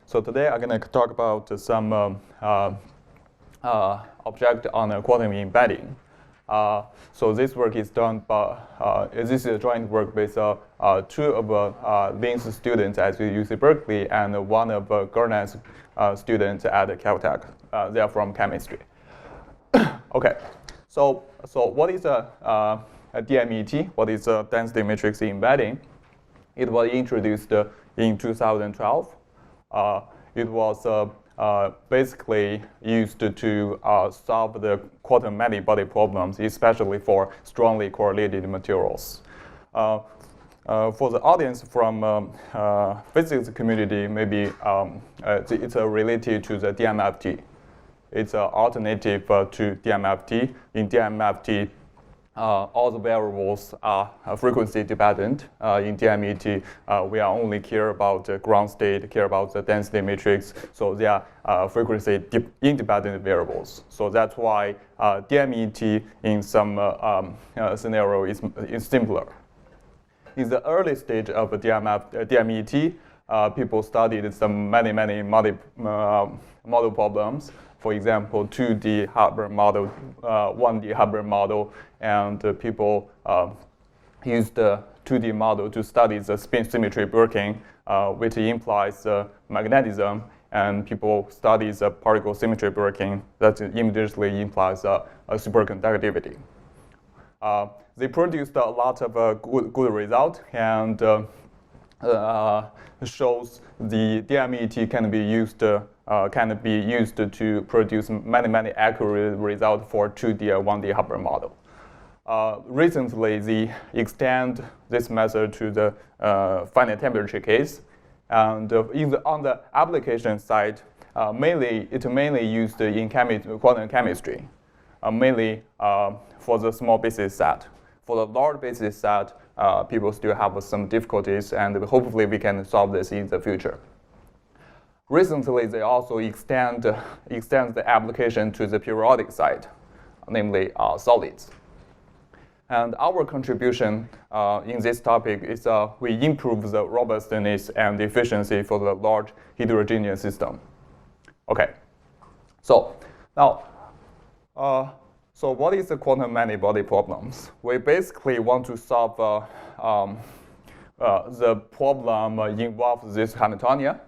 So today I'm going to talk about some object on quantum embedding. So this work is done by, this is a joint work with two of Lin's students at UC Berkeley and one of Gernan's students at Caltech. They are from chemistry. Okay, so what is a DMET? What is a density matrix embedding? It was introduced in 2012. It was basically used to solve the quantum many-body problems, especially for strongly correlated materials. For the audience from physics community, maybe it's related to the DMFT. It's an alternative to DMFT. In DMFT, all the variables are frequency dependent. In DMET, we are only care about the ground state, care about the density matrix, so they are frequency independent variables. So that's why DMET in some scenario is simpler. In the early stage of DMET, people studied some many model problems. For example, 2D Hubbard model, 1D Hubbard model, and people used the 2D model to study the spin symmetry breaking, which implies magnetism, and people study the particle symmetry breaking that immediately implies superconductivity. They produced a lot of good results, and shows the DMET can be used to produce many accurate results for 2D and 1D Hubbard model. Recently, they extend this method to the finite temperature case, and on the application side, it mainly used in quantum chemistry, mainly for the small basis set. For the large basis set, people still have some difficulties, and hopefully we can solve this in the future. Recently, they also extend the application to the periodic side, namely solids. And our contribution in this topic is we improve the robustness and efficiency for the large heterogeneous system. Okay, so now, so what is the quantum many-body problems? We basically want to solve the problem involves this Hamiltonian.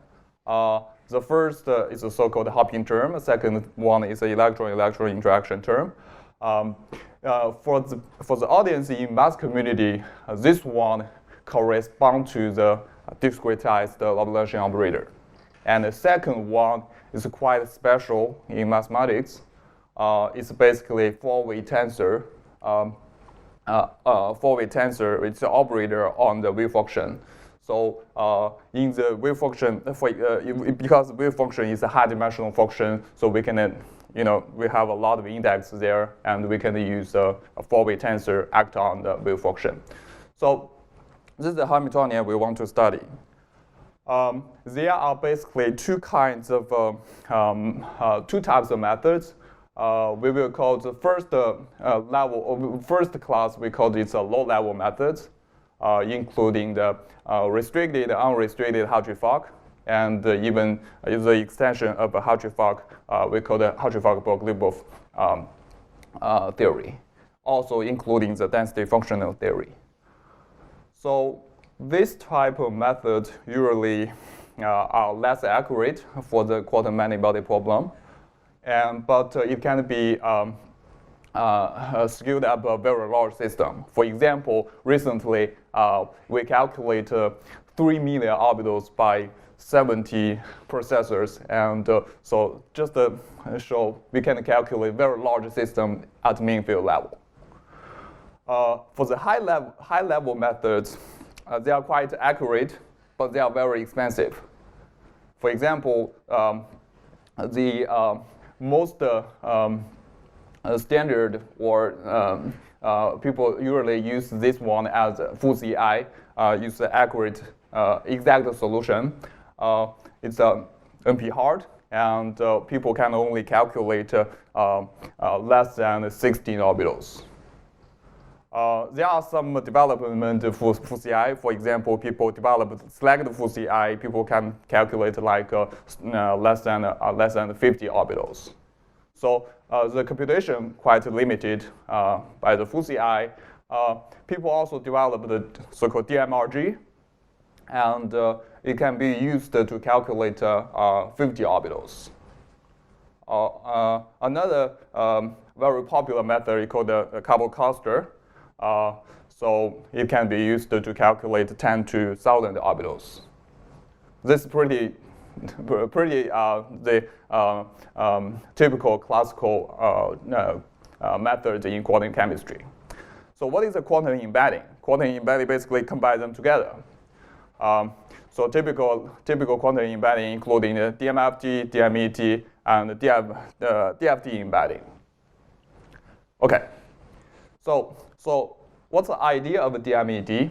The first is a so-called hopping term. The second one is an electron-electron interaction term. For the audience in math community, this one corresponds to the discretized Laplacian operator. And the second one is quite special in mathematics. It's basically four-way tensor. Four-way tensor, it's the operator on the wave function. So in the wave function, because wave function is a high-dimensional function, so we can, we have a lot of index there, and we can use a four-way tensor act on the wave function. So this is the Hamiltonian we want to study. There are basically two types of methods. We will call the first class, we call it low-level methods, including the restricted, unrestricted Hartree-Fock, and even the extension of a Hartree-Fock, we call the Hartree-Fock-Bogoliubov theory, also including the density functional theory. So this type of method usually are less accurate for the quantum many-body problem, but it can be scaled up a very large system. For example, recently we calculate 3 million orbitals by 70 processors, and so just to show we can calculate very large system at mean field level. For the high level methods, they are quite accurate, but they are very expensive. For example, the most standard or people usually use this one as full CI, use the accurate, exact solution. It's NP hard, and people can only calculate less than 16 orbitals. There are some development for CI. For example, people developed selected for CI. People can calculate like less than 50 orbitals. So the computation quite limited by the full CI. People also developed the so-called DMRG, and it can be used to calculate 50 orbitals. Another very popular method is called the couple cluster. So it can be used to calculate 10 to 1,000 orbitals. This is pretty the typical classical method in quantum chemistry. So what is a quantum embedding? Quantum embedding basically combines them together. So typical quantum embedding including the DMFT, DMET, and DFT embedding. Okay. So what's the idea of a DMET?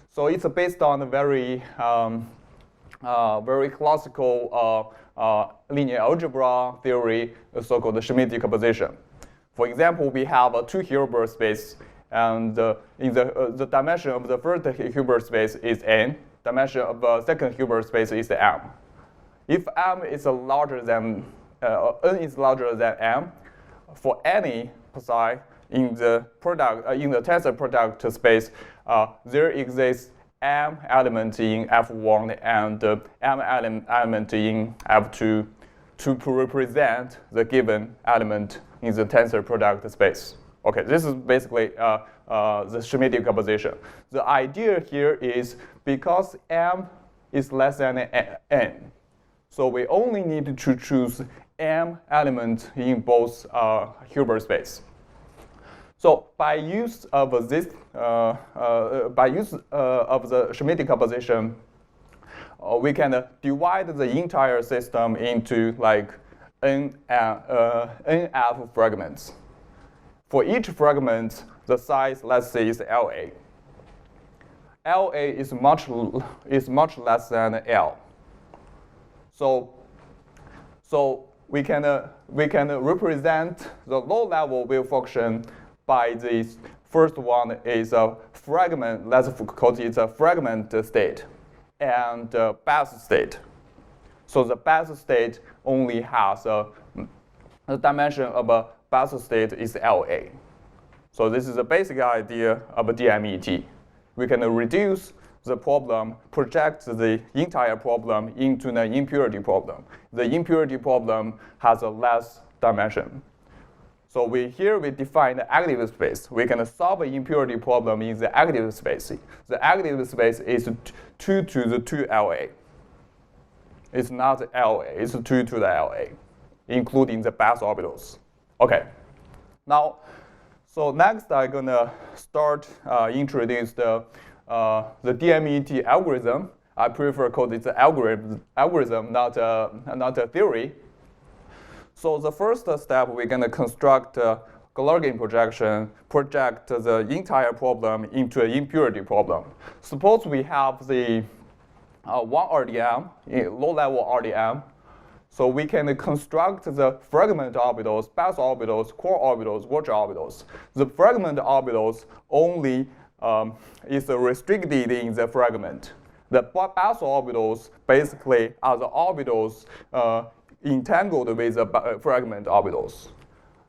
So it's based on a very classical linear algebra theory, so-called Schmidt decomposition. For example, we have a 2 Hilbert space, and in the dimension of the first Hilbert space is n. Dimension of the second Hilbert space is m. If m is larger than n is larger than m, for any psi in the product in the tensor product space, there exists m element in F1 and m element in F2 to represent the given element in the tensor product space. Okay, this is basically the Schmidt decomposition. The idea here is because m is less than n, so we only need to choose m element in both Hilbert space. So by use of this, of the Schmidt decomposition, we can divide the entire system into like nf fragments. For each fragment, the size, let's say, is LA. LA is much less than L. So we can represent the low-level wave function by this. First one is a fragment. Let's call it a fragment state and best state. So the best state only has the dimension of a best state is LA. So this is the basic idea of a DMET. We can reduce the problem, project the entire problem into an impurity problem. The impurity problem has a less dimension. So here we define the active space. We can solve an impurity problem in the active space. The active space is 2 to the 2 LA. It's not LA, it's 2 to the LA, including the best orbitals. Okay. Now, so next I'm gonna start introduce the DMET algorithm. I prefer call it the algorithm, not a theory. So the first step, we're going to construct a Galerkin projection, project the entire problem into an impurity problem. Suppose we have the one RDM, low-level RDM. So we can construct the fragment orbitals, best orbitals, core orbitals, watch orbitals. The fragment orbitals only is restricted in the fragment. The best orbitals basically are the orbitals entangled with the fragment orbitals.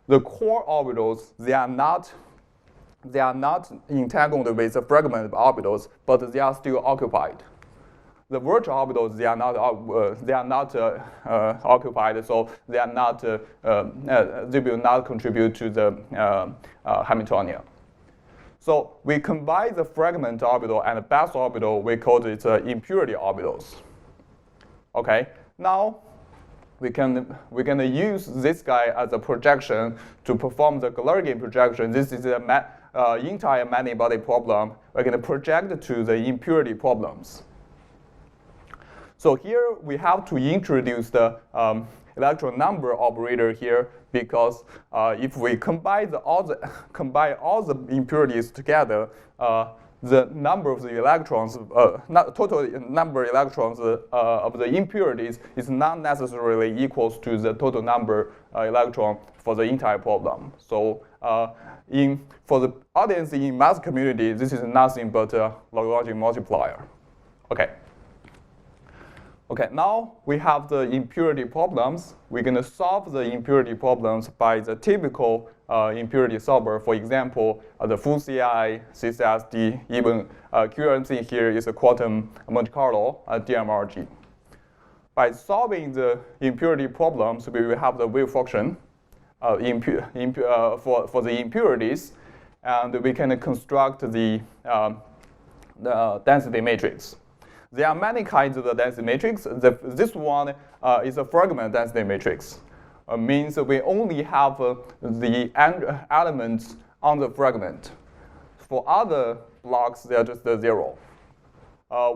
The core orbitals, they are not entangled with the fragment orbitals, but they are still occupied. The virtual orbitals, they are not occupied, so they are not they will not contribute to the Hamiltonian. So we combine the fragment orbital and the best orbital. We call it impurity orbitals. Okay. Now we're gonna use this guy as a projection to perform the Galerkin projection. This is the entire many-body problem. We're gonna project to the impurity problems. So here we have to introduce the electron number operator here, because if we combine all the impurities together, the number of the electrons, total number of electrons of the impurities is not necessarily equals to the total number electron for the entire problem. So for the audience in math community, this is nothing but a logarithmic multiplier. Okay. Okay, now we have the impurity problems. We're going to solve the impurity problems by the typical impurity solver. For example, the full CI, CCSD, even QRMC here is a quantum Monte Carlo, DMRG. By solving the impurity problems, we will have the wave function for the impurities, and we can construct the density matrix. There are many kinds of the density matrix. This one is a fragment density matrix. Means we only have the elements on the fragment. For other blocks, they are just 0.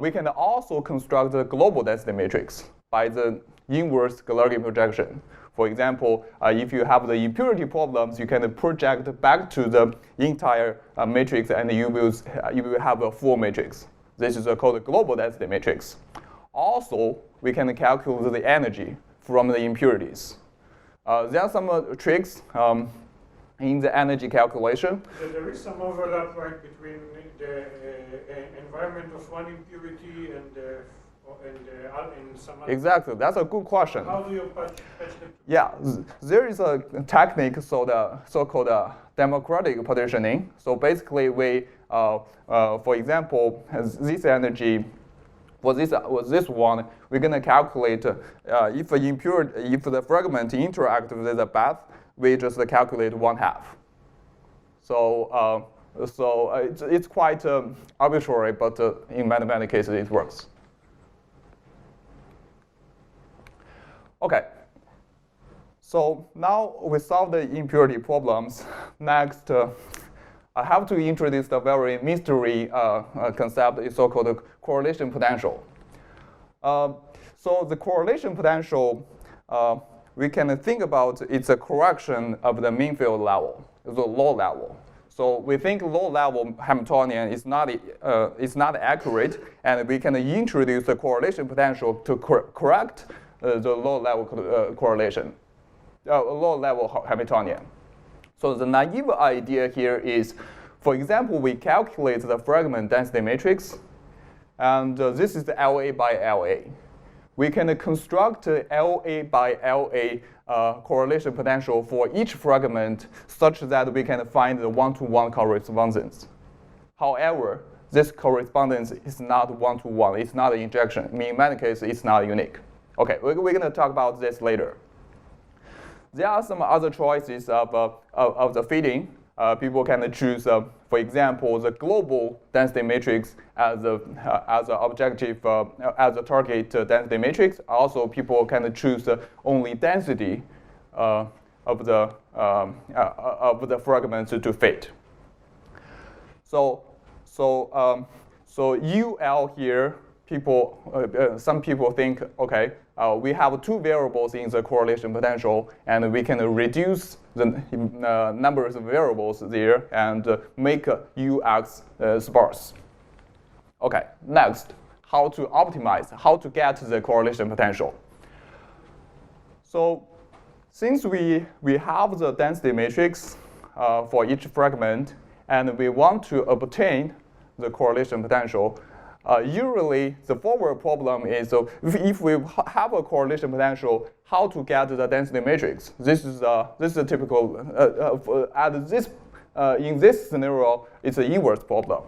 We can also construct the global density matrix by the inverse Galerkin projection. For example, if you have the impurity problems, you can project back to the entire matrix, and you will have a full matrix. This is called a global density matrix. Also, we can calculate the energy from the impurities. There are some tricks in the energy calculation. There is some overlap, right, between the environment of one impurity and some other. Exactly, that's a good question. How do you patch them? Yeah, there is a technique so-called democratic partitioning. So basically, we, for example, this energy, for this one, we're going to calculate if the fragment interacts with the path, we just calculate 1/2. So it's quite arbitrary, but in many cases it works. Okay. So now we solve the impurity problems. Next, I have to introduce the very mystery concept, is so-called correlation potential. So the correlation potential, we can think about it's a correction of the mean field level, the low level. So we think low level Hamiltonian is not accurate, and we can introduce the correlation potential to correct the low level correlation. Low-level Hamiltonian. So the naive idea here is, for example, we calculate the fragment density matrix, and this is the LA by LA. We can construct LA by LA correlation potential for each fragment such that we can find the one-to-one correspondence. However, this correspondence is not one-to-one. It's not an injection. In many cases, it's not unique. Okay, we're going to talk about this later. There are some other choices of the fitting. People can choose, for example, the global density matrix as a objective, as a target density matrix. Also, people can choose only density of the fragments to fit. So UL here, some people think, okay, we have two variables in the correlation potential, and we can reduce the numbers of variables there and make UX sparse. Okay, next, how to optimize, how to get the correlation potential. So since we have the density matrix for each fragment, and we want to obtain the correlation potential, usually, the forward problem is if we have a correlation potential, how to get the density matrix. This is a typical. In this scenario, it's an inverse problem.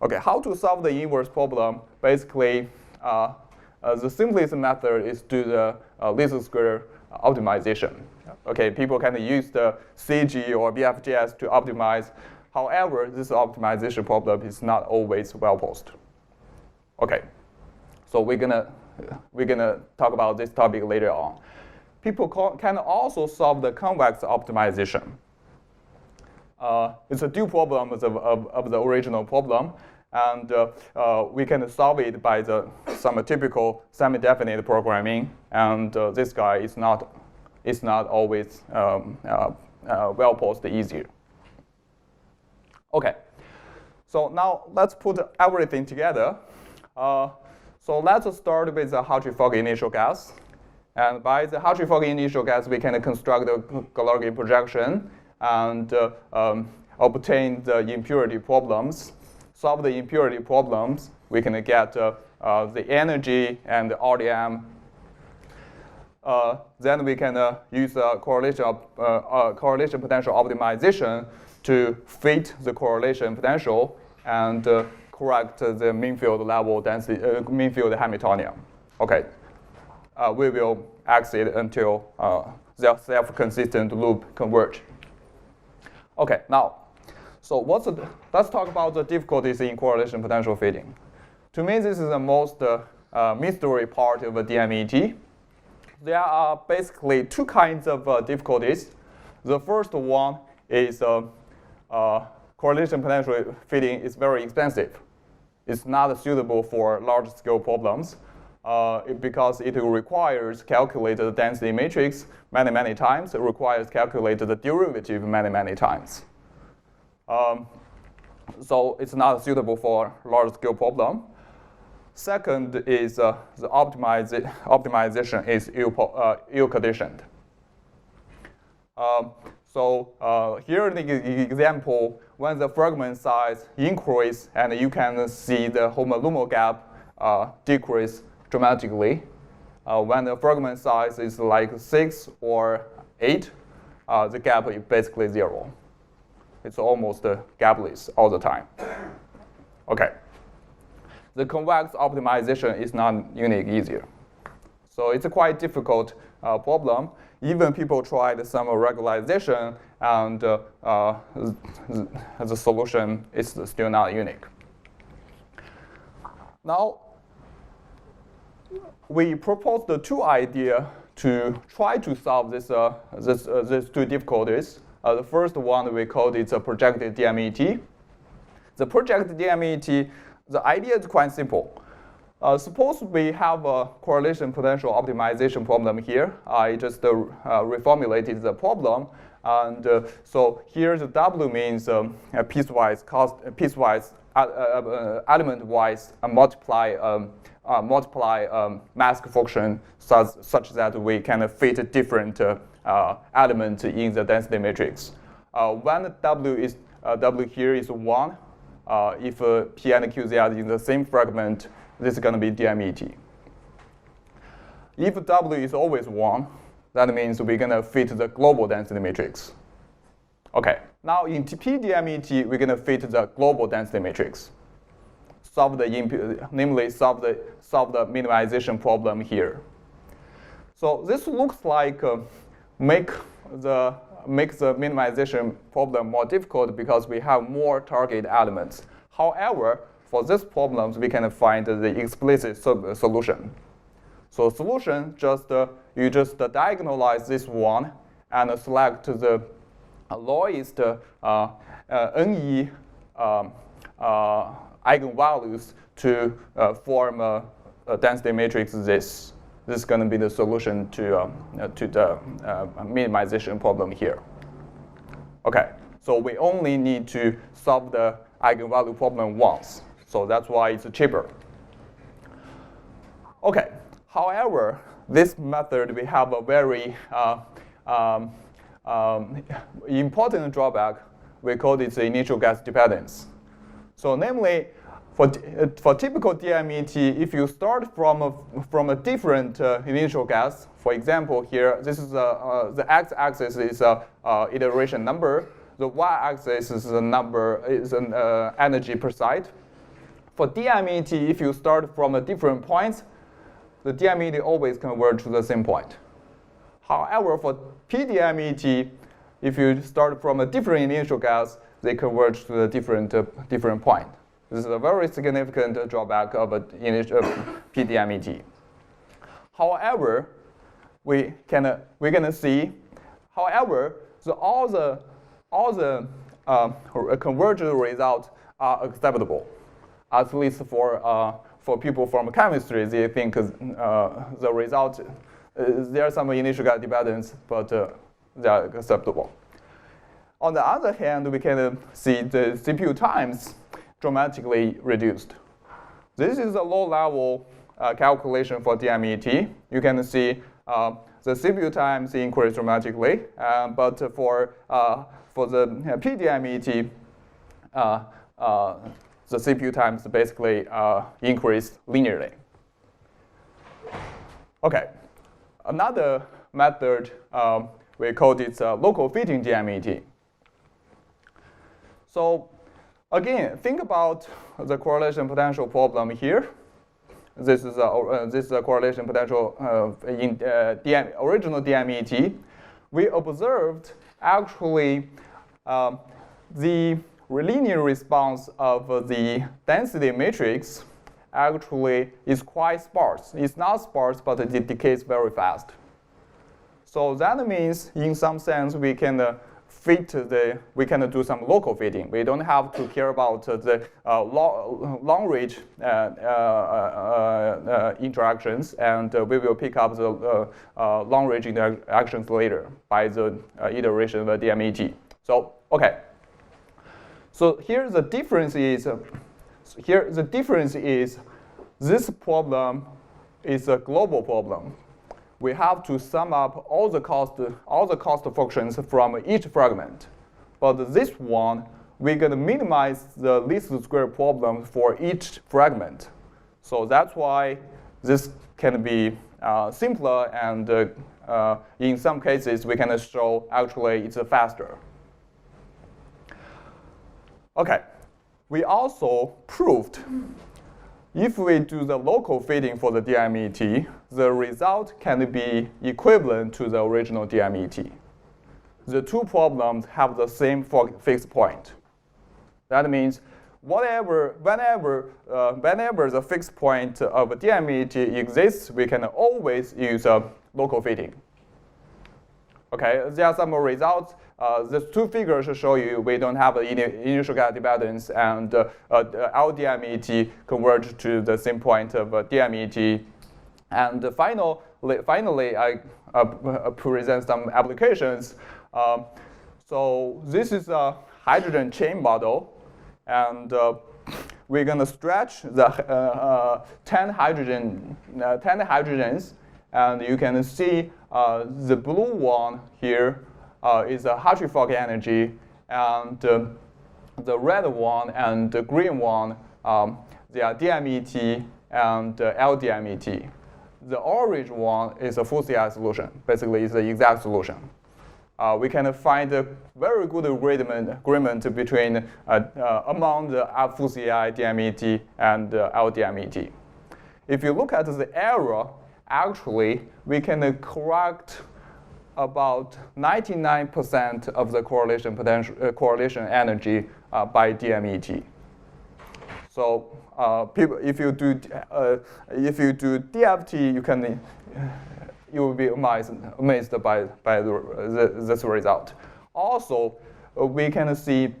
Okay, how to solve the inverse problem? Basically, the simplest method is to do the least square optimization. Okay, people can use the CG or BFGS to optimize. However, this optimization problem is not always well posed. Okay, so we're gonna talk about this topic later on. People can also solve the convex optimization. It's a dual problem of the original problem, and we can solve it by some typical semi-definite programming. And this guy is not always well posed easier. Okay, so now let's put everything together. So let's start with the Hartree-Fock initial guess. And by the Hartree-Fock initial guess, we can construct a Galerkin projection. and obtain the impurity problems. Solve the impurity problems, we can get the energy and the RDM. Then we can use correlation potential optimization to fit the correlation potential and correct the mean field level density, mean field Hamiltonian. Okay, we will exit until the self-consistent loop converge. Okay, now, so let's talk about the difficulties in correlation potential fitting. To me, this is the most mystery part of a DMET. There are basically two kinds of difficulties. The first one is correlation potential fitting is very expensive. It's not suitable for large-scale problems because it requires calculate the density matrix many, many times. It requires calculate the derivative many, many times. So it's not suitable for large-scale problem. Second is the optimization is ill-conditioned. So here the example, when the fragment size increase, and you can see the homolumo gap decrease dramatically. When the fragment size is like 6 or 8, the gap is basically 0. It's almost gapless all the time. Okay. The convex optimization is not unique either. So it's a quite difficult problem. Even people tried some regularization, and the solution is still not unique. Now, we proposed the two ideas to try to solve these two difficulties. The first one we called it a projected DMET. The projected DMET, the idea is quite simple. Suppose we have a correlation potential optimization problem here. I just reformulated the problem. And so here the W means piecewise element-wise multiply mask function such that we can fit different elements in the density matrix. When W here is 1, if P and Q are in the same fragment, this is going to be DMET. If W is always 1, that means we're going to fit the global density matrix. Okay, now in PDMET, we're going to fit the global density matrix. Namely solve the minimization problem here. So this looks like make the minimization problem more difficult because we have more target elements. However, for these problems, we can find the explicit solution. So solution, you just diagonalize this one and select the lowest NE eigenvalues to form a density matrix. This is going to be the solution to the minimization problem here. Okay, so we only need to solve the eigenvalue problem once. So that's why it's cheaper. Okay, however, this method, we have a very important drawback. We call it the initial guess dependence. So namely, for typical DMET, if you start from a different initial guess, for example, here, this is the x-axis is iteration number. The y-axis is the number, is an energy per site. For DMET, if you start from a different points, the DMET always converge to the same point. However, for PDMET, if you start from a different initial guess, they converge to a different point. This is a very significant drawback of a PDMET. However, we're gonna see. However, all the convergent results are acceptable, at least for people from chemistry. They think the result there are some initial guess dependence, but they are acceptable. On the other hand, we can see the CPU times dramatically reduced. This is a low-level calculation for DMET. You can see the the CPU times increase dramatically, but for the PDMET, the CPU times basically increase linearly. Okay, another method we called it local fitting DMET. So again, think about the correlation potential problem here. This is a correlation potential in original DMET. We observed actually the linear response of the density matrix actually is quite sparse. It's not sparse, but it decays very fast. So that means, in some sense, we can we can do some local fitting. We don't have to care about the long range interactions, and we will pick up the long range interactions later by the iteration of the DMET. So okay. So here the difference is this problem is a global problem. We have to sum up all the cost functions from each fragment. But this one, we're going to minimize the least square problem for each fragment. So that's why this can be simpler, and in some cases, we can show actually it's faster. Okay, we also proved if we do the local fitting for the DMET, the result can be equivalent to the original DMET. The two problems have the same fixed point. That means whenever the fixed point of DMET exists, we can always use a local fitting. Okay, there are some results. These two figures show you we don't have the initial dependence, and our DMET converge to the same point of DMET. And finally, I present some applications. So this is a hydrogen chain model, and we're going to stretch the 10 hydrogens, and you can see the blue one here is a Hartree-Fock energy, and the red one and the green one, they are DMET and LDMET. The orange one is a full CI solution. Basically, it's the exact solution. We can find a very good agreement between among the full CI DMET and LDMET. If you look at the error, actually, we can correct about 99% of the correlation energy by DMET. So if you do DFT, you will be amazed by this result. Also, we can see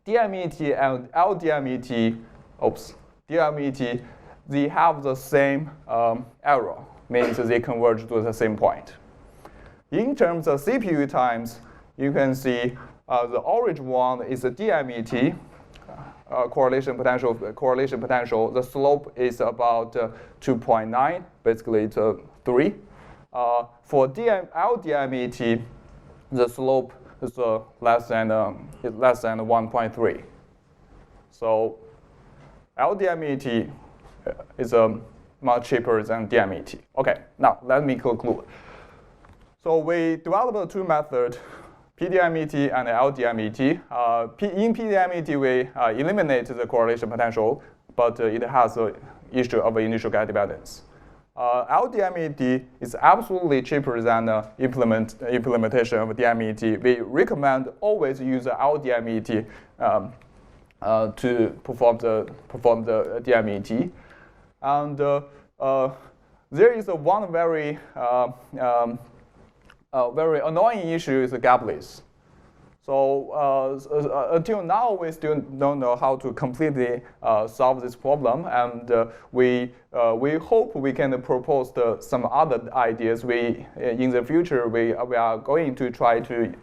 DMET and LDMET. DMET, they have the same error, means they converge to the same point. In terms of CPU times, you can see the orange one is the DMET correlation potential. The slope is about 2.9, basically it's 3. For LDMET, the slope is less than 1.3. So LDMET is much cheaper than DMET. Okay, now let me conclude. So we developed two methods, PDMET and LDMET. In PDMET, we eliminate the correlation potential, but it has an issue of initial dependence. LDMET is absolutely cheaper than implementation of DMET. We recommend always use LDMET to perform the DMET. And there is one very annoying issue is the gapless. So until now, we still don't know how to completely solve this problem, and we hope we can propose some other ideas. In the future, we are going to try to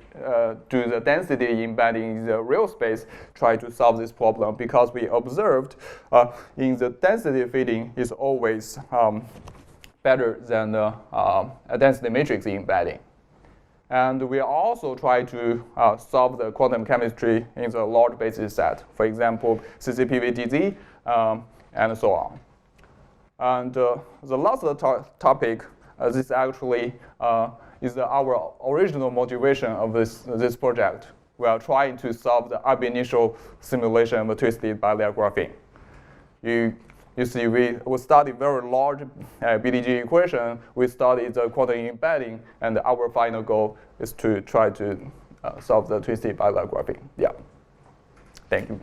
do the density embedding in the real space, try to solve this problem, because we observed in the density fitting is always better than the density matrix embedding. And we also try to solve the quantum chemistry in the large basis set. For example, CCPVDZ, and so on. And the last topic, this actually is our original motivation of this project. We are trying to solve the ab initio simulation of a twisted bilayer graphene. You see, we studied very large BDG equation. We studied the quantum embedding, and our final goal is to try to solve the twisted bilayer graphene. Yeah. Thank you.